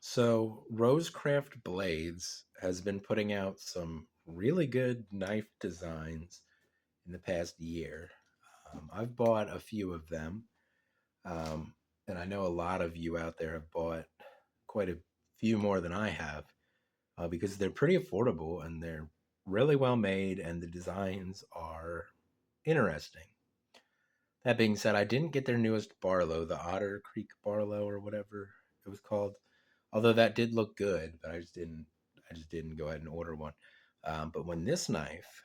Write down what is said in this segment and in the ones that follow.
So, Rosecraft Blades has been putting out some really good knife designs in the past year. I've bought a few of them, um, and I know a lot of you out there have bought quite a few more than I have because they're pretty affordable and they're really well made, and the designs are interesting. That being said, I didn't get their newest Barlow, the Otter Creek Barlow or whatever it was called. Although that did look good, but I just didn't go ahead and order one. But when this knife,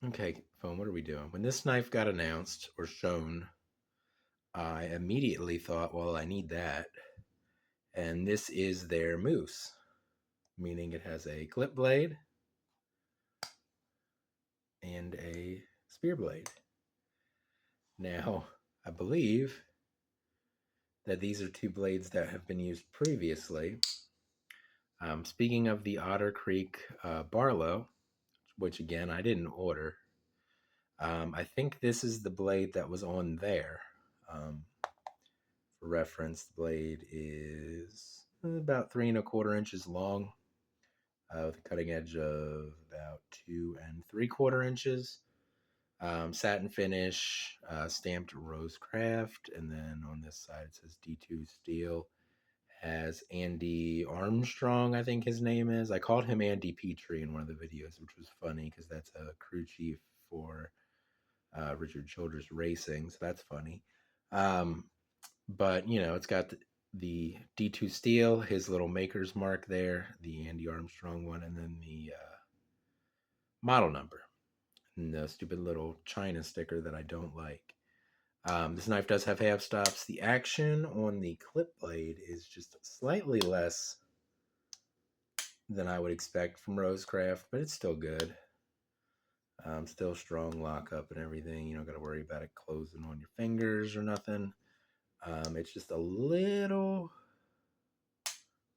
okay, phone, what are we doing? When this knife got announced or shown, I immediately thought, well, I need that. And this is their moose, meaning it has a clip blade and a spear blade. Now, I believe that these are two blades that have been used previously. Speaking of the Otter Creek Barlow, which again I didn't order, I think this is the blade that was on there. For reference, the blade is about 3¼ inches long, with a cutting edge of about 2¾ inches. Satin finish, stamped Rosecraft, and then on this side it says D2 steel. Has Andy Armstrong, I think his name is. I called him Andy Petrie in one of the videos, which was funny because that's a crew chief for Richard Childress Racing, so that's funny. But it's got the D2 steel, his little maker's mark there, the Andy Armstrong one, and then the model number, and the stupid little China sticker that I don't like. This knife does have half stops. The action on the clip blade is just slightly less than I would expect from Rosecraft, but it's still good. Still strong lockup and everything. You don't got to worry about it closing on your fingers or nothing. It's just a little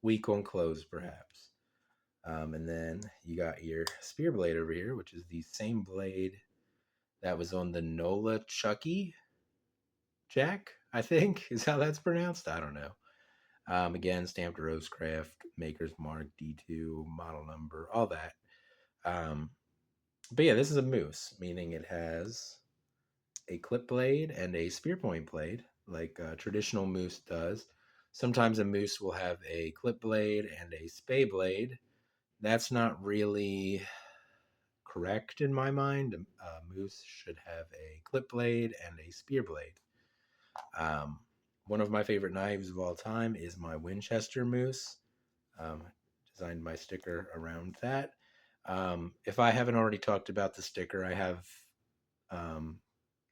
weak on close, perhaps. And then you got your spear blade over here, which is the same blade that was on the Nola Chucky Jack, I think is how that's pronounced. I don't know. Again, stamped Rosecraft, maker's mark, D2, model number, all that. But yeah, this is a moose, meaning it has a clip blade and a spear point blade, like a traditional moose does. Sometimes a moose will have a clip blade and a spay blade. That's not really correct in my mind. A moose should have a clip blade and a spear blade. Um, One of my favorite knives of all time is my Winchester moose. Um, Designed my sticker around that. If I haven't already talked about the sticker, I have um,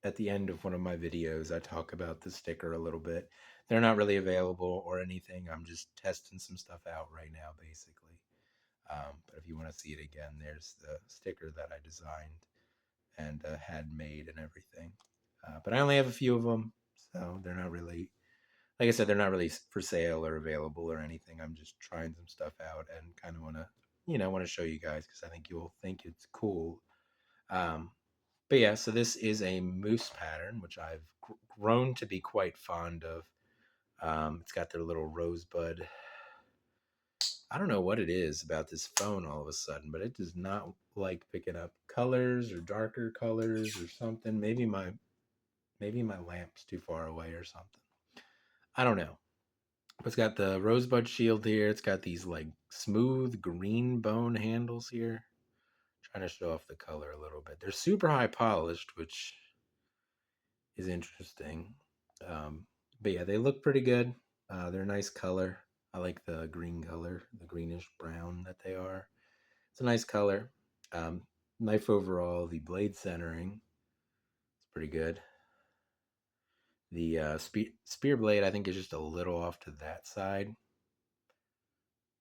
at the end of one of my videos. I talk about the sticker a little bit. They're not really available or anything. I'm just testing some stuff out right now, basically. But if you want to see it again, there's the sticker that I designed and had made and everything. But I only have a few of them, so they're not really, like I said, they're not really for sale or available or anything. I'm just trying some stuff out and kind of want to show you guys because I think you'll think it's cool. Um, but yeah, so this is a moose pattern, which I've grown to be quite fond of. It's got their little rosebud. I don't know what it is about this phone all of a sudden, but it does not like picking up colors or darker colors or something. Maybe my lamp's too far away or something. I don't know. But it's got the rosebud shield here. It's got these like smooth green bone handles here. Trying to show off the color a little bit. They're super high polished, which is interesting. Um, but yeah, they look pretty good. They're a nice color. I like the green color, the greenish brown that they are. It's a nice color. Um, Knife overall, the blade centering is pretty good. The spear blade, I think, is just a little off to that side.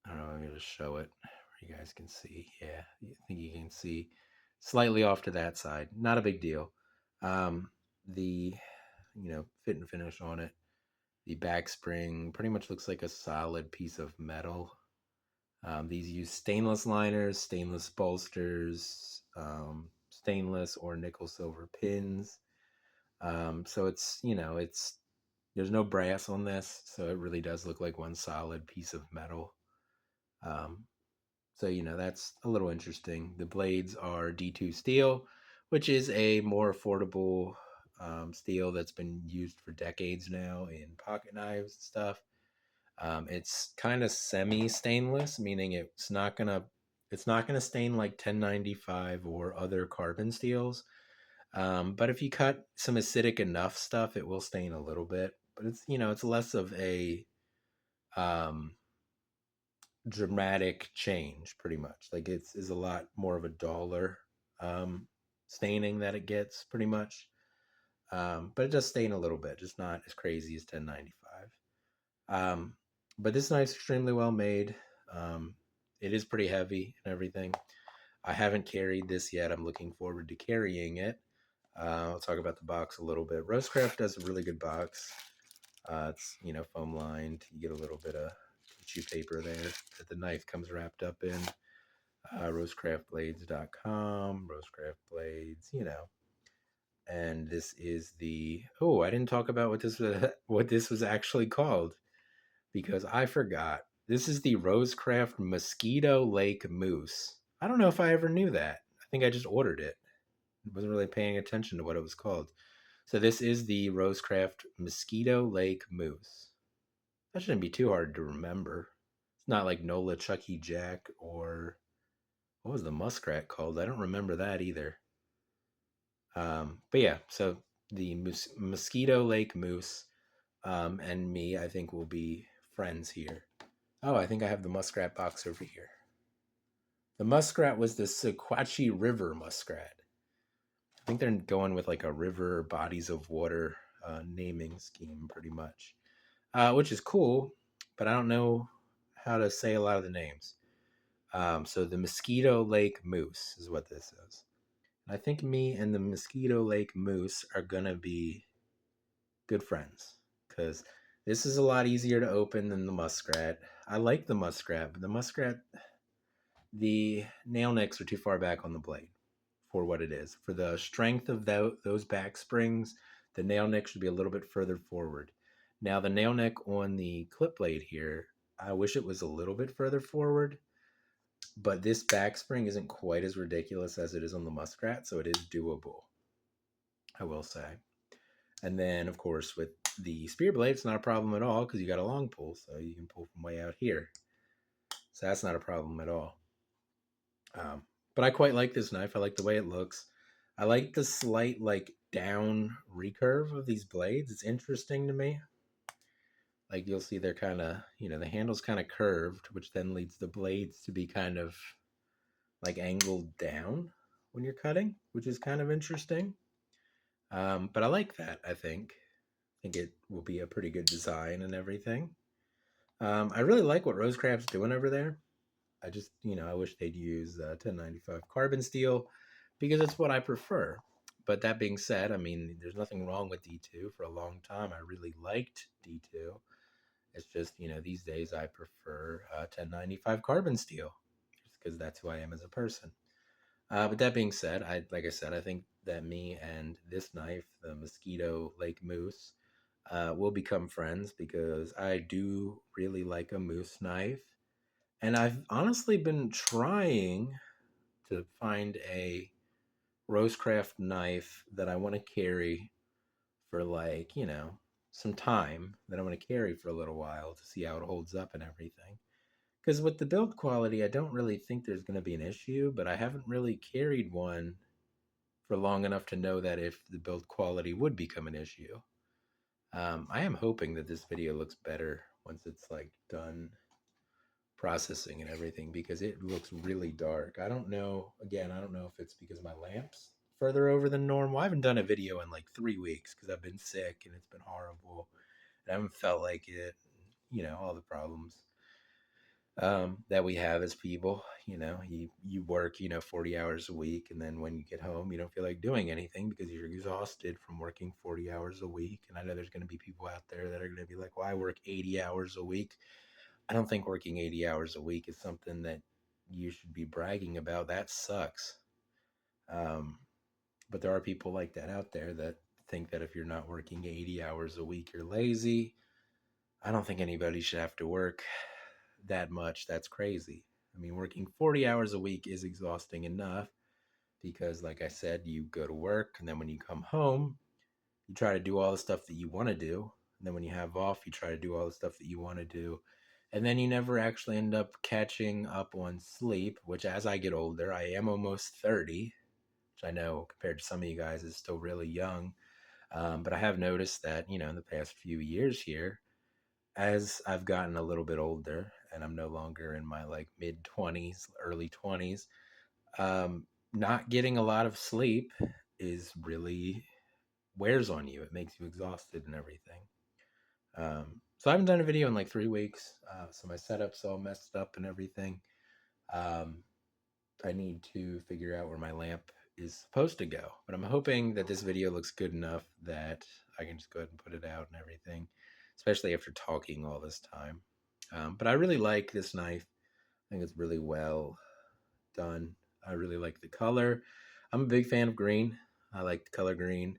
I don't know. I'm going to show it where you guys can see. Yeah, I think you can see slightly off to that side. Not a big deal. The fit and finish on it. The back spring pretty much looks like a solid piece of metal. These use stainless liners, stainless bolsters, stainless or nickel silver pins. So it's There's no brass on this, so it really does look like one solid piece of metal. Um, so, that's a little interesting. The blades are D2 steel, which is a more affordable steel that's been used for decades now in pocket knives and stuff. It's kind of semi stainless, meaning it's not gonna stain like 1095 or other carbon steels. But if you cut some acidic enough stuff, it will stain a little bit. But it's less of a um, dramatic change, pretty much. Like is a lot more of a duller um, staining that it gets, pretty much. But it does stain a little bit, just not as crazy as 1095. Um, but this knife's extremely well made. Um, it is pretty heavy and everything. I haven't carried this yet. I'm looking forward to carrying it. I'll talk about the box a little bit. Rosecraft does a really good box. It's foam lined. You get a little bit of tissue paper there that the knife comes wrapped up in. Rosecraftblades.com. Rosecraft Blades. And this is the I didn't talk about what this was actually called because I forgot. This is the Rosecraft Mosquito Lake Moose. I don't know if I ever knew that. I think I just ordered it. Wasn't really paying attention to what it was called. So this is the Rosecraft Mosquito Lake Moose. That shouldn't be too hard to remember. It's not like Nola Chucky Jack or what was the muskrat called? I don't remember that either. But yeah, so the Mosquito Lake Moose and me, I think, will be friends here. Oh, I think I have the muskrat box over here. The muskrat was the Sequatchie River muskrat. I think they're going with like a river bodies of water naming scheme, pretty much, which is cool, but I don't know how to say a lot of the names. So the Mosquito Lake Moose is what this is. I think me and the Mosquito Lake Moose are gonna be good friends because this is a lot easier to open than the muskrat. I like the muskrat, but the nail nicks are too far back on the blade for what it is. For the strength of those back springs, the nail neck should be a little bit further forward. Now, the nail neck on the clip blade here, I wish it was a little bit further forward, but this back spring isn't quite as ridiculous as it is on the muskrat, so it is doable, I will say. And then, of course, with the spear blade, it's not a problem at all because you got a long pull, so you can pull from way out here. So that's not a problem at all. But I quite like this knife. I like the way it looks. I like the slight like down recurve of these blades. It's interesting to me. Like you'll see they're kind of, the handle's kind of curved, which then leads the blades to be kind of like angled down when you're cutting, which is kind of interesting. But I like that, I think it will be a pretty good design and everything. I really like what Rosecraft's doing over there. I just, I wish they'd use 1095 carbon steel because it's what I prefer. But that being said, I mean, there's nothing wrong with D2. For a long time, I really liked D2. It's just, these days I prefer 1095 carbon steel just because that's who I am as a person. But that being said, like I said, I think that me and this knife, the Mosquito Lake Moose, will become friends because I do really like a moose knife. And I've honestly been trying to find a Rosecraft knife that I want to carry for like, some time that I want to carry for a little while to see how it holds up and everything. Because with the build quality, I don't really think there's going to be an issue, but I haven't really carried one for long enough to know that if the build quality would become an issue. I am hoping that this video looks better once it's like done processing and everything because it looks really dark. I don't know. Again, I don't know if it's because my lamp's further over than normal. I haven't done a video in like 3 weeks because I've been sick and it's been horrible. I haven't felt like it. All the problems that we have as people. You work 40 hours a week, and then when you get home, you don't feel like doing anything because you're exhausted from working 40 hours a week. And I know there's going to be people out there that are going to be like, "Well, I work 80 hours a week." I don't think working 80 hours a week is something that you should be bragging about. That sucks. Um, but there are people like that out there that think that if you're not working 80 hours a week, you're lazy. I don't think anybody should have to work that much. That's crazy. I mean, working 40 hours a week is exhausting enough because, like I said, you go to work and then when you come home, you try to do all the stuff that you want to do. And then when you have off, you try to do all the stuff that you want to do. And then you never actually end up catching up on sleep, which as I get older, I am almost 30, which I know compared to some of you guys is still really young. But I have noticed that, in the past few years here, as I've gotten a little bit older and I'm no longer in my like mid 20s, early 20s, not getting a lot of sleep is really wears on you. It makes you exhausted and everything. So I haven't done a video in like 3 weeks. So my setup's all messed up and everything. Um, I need to figure out where my lamp is supposed to go. But I'm hoping that this video looks good enough that I can just go ahead and put it out and everything, especially after talking all this time. But I really like this knife. I think it's really well done. I really like the color. I'm a big fan of green. I like the color green.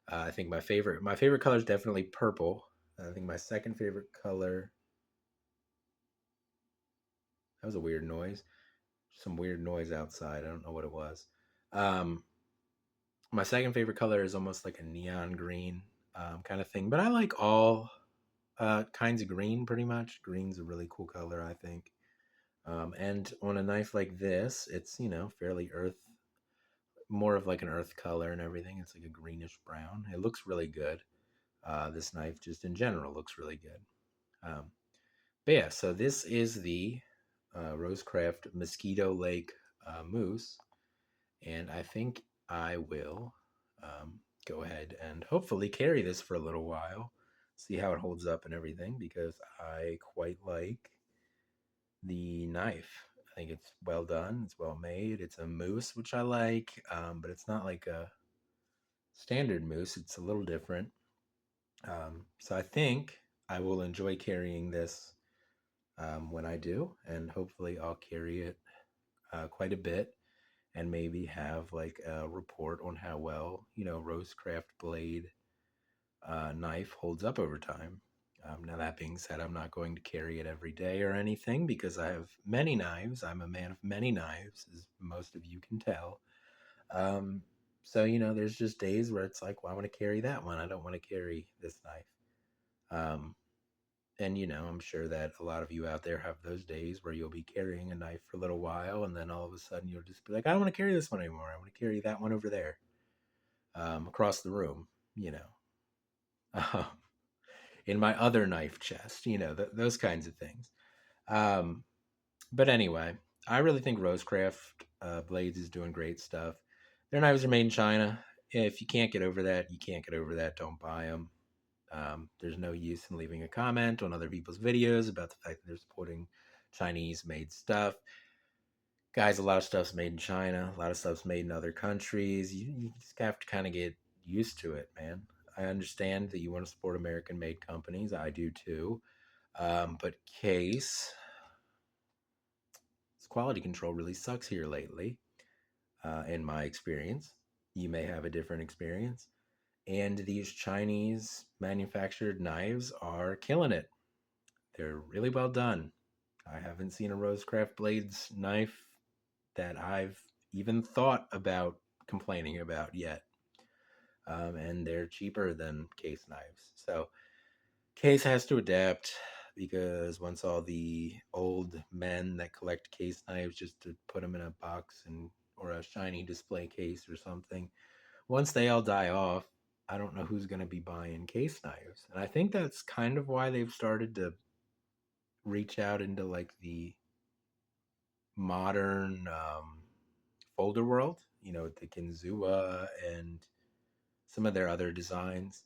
I think my favorite color is definitely purple. I think my second favorite color. That was a weird noise. Some weird noise outside. I don't know what it was. Um, my second favorite color is almost like a neon green kind of thing. But I like all kinds of green pretty much. Green's a really cool color, I think. And on a knife like this, it's fairly more of like an earth color and everything. It's like a greenish brown. It looks really good. This knife, just in general, looks really good. Um, but yeah, so this is the Rosecraft Mosquito Lake Moose, and I think I will go ahead and hopefully carry this for a little while, see how it holds up and everything, because I quite like the knife. I think it's well done, it's well made. It's a moose, which I like, but it's not like a standard moose, it's a little different. So I think I will enjoy carrying this when I do, and hopefully I'll carry it quite a bit and maybe have like a report on how well Rosecraft blade knife holds up over time. Now that being said, I'm not going to carry it every day or anything because I have many knives. I'm a man of many knives, as most of you can tell. Um, so there's just days where it's like, well, I want to carry that one. I don't want to carry this knife. And I'm sure that a lot of you out there have those days where you'll be carrying a knife for a little while, and then all of a sudden you'll just be like, I don't want to carry this one anymore. I want to carry that one over there, across the room. You know, in my other knife chest. Those kinds of things. Um, but anyway, I really think Rosecraft Blades is doing great stuff. Their knives are made in China. If you can't get over that, you can't get over that. Don't buy them. There's no use in leaving a comment on other people's videos about the fact that they're supporting Chinese made stuff. Guys, a lot of stuff's made in China, a lot of stuff's made in other countries. You just have to kind of get used to it, man. I understand that you want to support American made companies. I do too. But Case, quality control really sucks here lately, in my experience. You may have a different experience. And these Chinese manufactured knives are killing it. They're really well done. I haven't seen a Rosecraft Blades knife that I've even thought about complaining about yet. And they're cheaper than Case knives. So Case has to adapt because once all the old men that collect case knives just to put them in a box or a shiny display case or something, once they all die off, I don't know who's going to be buying case knives. And I think that's kind of why they've started to reach out into like the modern folder world, the Kinzua and some of their other designs.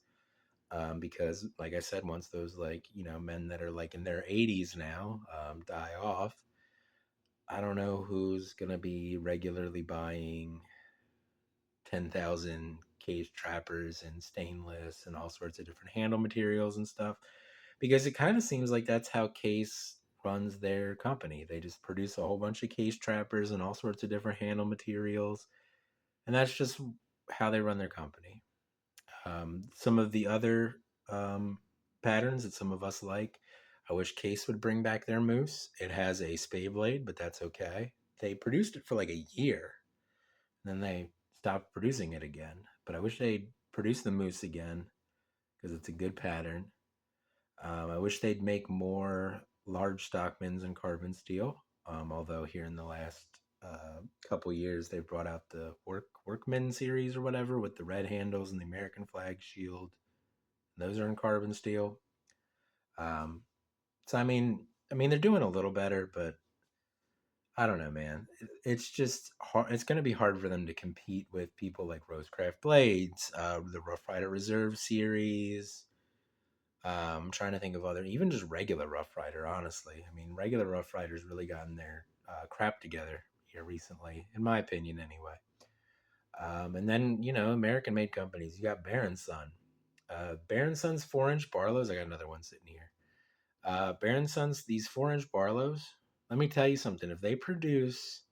Because, like I said, once those men that are like in their 80s now die off, I don't know who's gonna be regularly buying 10,000 cage trappers and stainless and all sorts of different handle materials and stuff. Because it kind of seems like that's how Case runs their company. They just produce a whole bunch of case trappers and all sorts of different handle materials, and that's just how they run their company. Some of the other um, patterns that some of us like, I wish Case would bring back their moose. It has a spay blade, but that's okay. They produced it for like a year, and then they stopped producing it again. But I wish they'd produce the moose again because it's a good pattern. I wish they'd make more large stockmans in carbon steel. Although here in the last couple years they've brought out the Workman series or whatever with the red handles and the American flag shield. Those are in carbon steel. Um, so I mean they're doing a little better, but I don't know, man. It's just hard. It's going to be hard for them to compete with people like Rosecraft Blades, the Rough Rider Reserve series. I'm trying to think of other, even just regular Rough Rider. Honestly, I mean, regular Rough Riders really gotten their crap together here recently, in my opinion, anyway. And then American-made companies. You got Baron Sun. Baron Sun's 4-inch Barlows. I got another one sitting here. Baron Sun's these 4-inch Barlows. Let me tell you something. If they produce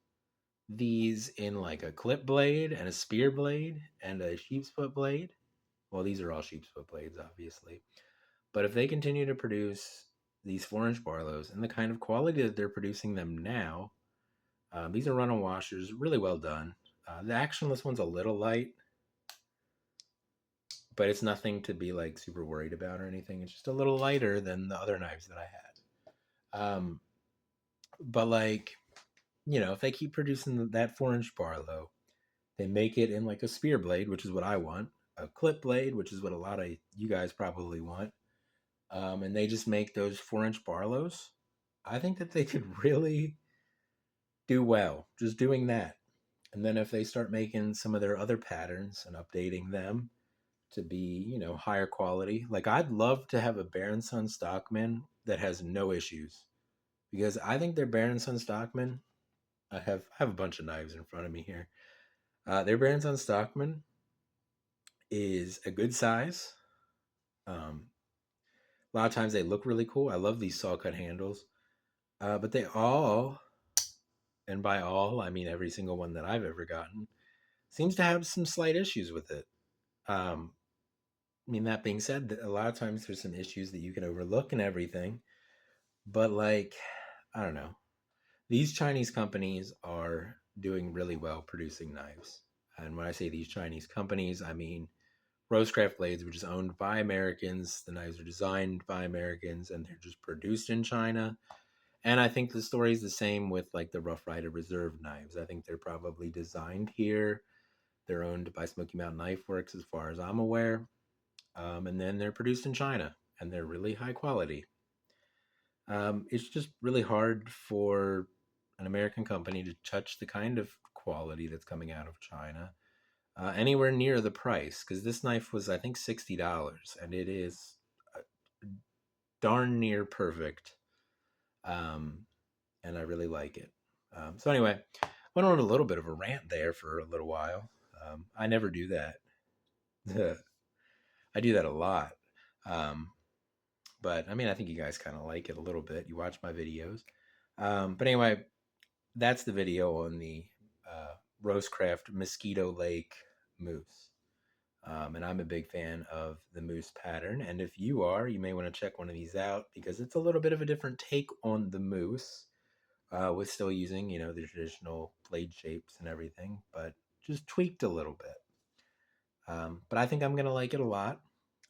these in like a clip blade and a spear blade and a sheep's foot blade, well, these are all sheep's foot blades, obviously. But if they continue to produce these 4-inch Barlows and the kind of quality that they're producing them now, these are run-on washers, really well done. The actionless one's a little light, but it's nothing to be like super worried about or anything. It's just a little lighter than the other knives that I had. But like, if they keep producing that 4-inch Barlow, they make it in like a spear blade, which is what I want, a clip blade, which is what a lot of you guys probably want, and they just make those 4-inch Barlows. I think that they could really do well just doing that. And then if they start making some of their other patterns and updating them to be, higher quality, like I'd love to have a Baron Sun Stockman that has no issues because I think their Baron Sun Stockman. I have a bunch of knives in front of me here. Their Baron Sun Stockman is a good size. A lot of times they look really cool. I love these saw cut handles, but they all, and by all I mean every single one that I've ever gotten, seems to have some slight issues with it. Um, I mean, that being said, a lot of times there's some issues that you can overlook and everything, but like, I don't know. These Chinese companies are doing really well producing knives. And when I say these Chinese companies, I mean Rosecraft Blades, which is owned by Americans. The knives are designed by Americans and they're just produced in China. And I think the story is the same with like the Rough Rider Reserve knives. I think they're probably designed here. They're owned by Smoky Mountain Knife Works, as far as I'm aware. And then they're produced in China and they're really high quality. It's just really hard for an American company to touch the kind of quality that's coming out of China anywhere near the price, because this knife was, I think, $60, and it is darn near perfect. Um, and I really like it. So anyway, went on a little bit of a rant there for a little while. I never do that. I do that a lot. Um, but I mean, I think you guys kind of like it a little bit. You watch my videos. But anyway, that's the video on the Rosecraft Mosquito Lake moose. And I'm a big fan of the moose pattern. And if you are, you may want to check one of these out because it's a little bit of a different take on the moose, with still using, the traditional blade shapes and everything, but just tweaked a little bit. But I think I'm going to like it a lot.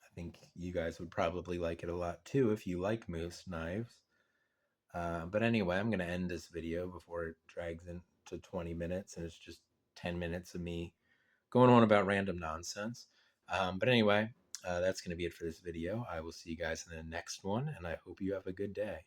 I think you guys would probably like it a lot too if you like moose knives. But anyway, I'm going to end this video before it drags into 20 minutes and it's just 10 minutes of me going on about random nonsense. But anyway, that's going to be it for this video. I will see you guys in the next one, and I hope you have a good day.